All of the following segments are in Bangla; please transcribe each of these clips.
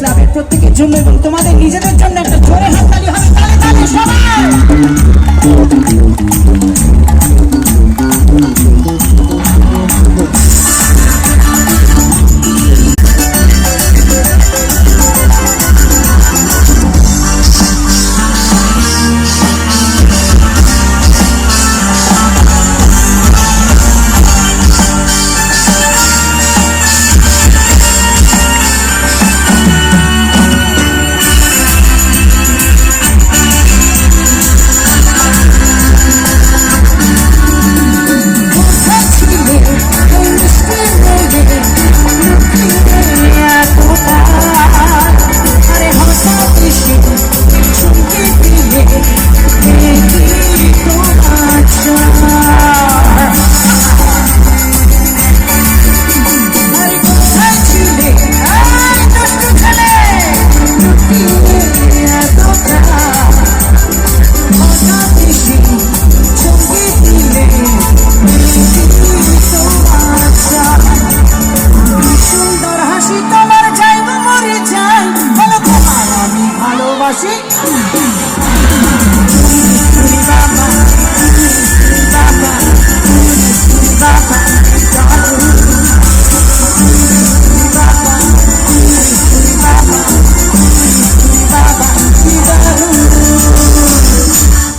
ক্লাবের প্রত্যেকের জন্য এবং তোমাদের নিজেদের জন্য একটা জোরে হাততালি হবে। তালে তালে সবাই।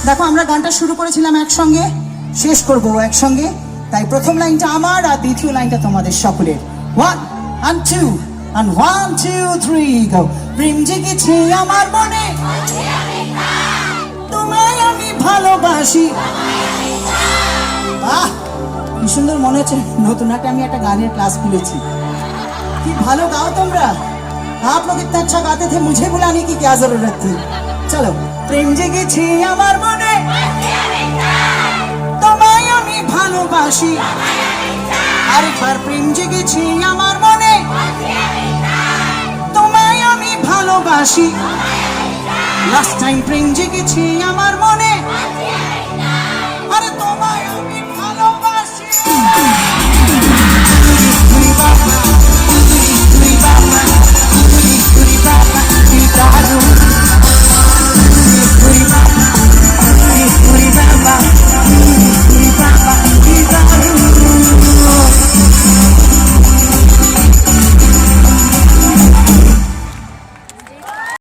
দেখো আমরা গানটা শুরু করেছিলাম একসঙ্গে, শেষ করবো একসঙ্গে, তাই প্রথম লাইনটা আমার আর দ্বিতীয় লাইনটা তোমাদের সকলের। 1 and 2 and 1 2 3 go। প্রেম জেগেছে আমার মনে, তোমায় আমি ভালোবাসি। বাহ, কি সুন্দর মনে হচ্ছে নতুন হাটে আমি একটা গানের ক্লাস খুলেছি। কি ভালো গাও তোমরা। आप लोग इतना अच्छा गाते थे, मुझे बुलाने की क्या जरूरत थी। चलो। প্রেম জেগেছে আমার মনে, তোমায় আমি ভালোবাসি। আরেকবার প্রেম জেগেছে আমার মনে, তোমায় আমি ভালোবাসি। লাস্ট টাইম প্রেম জেগেছে আমার মনে,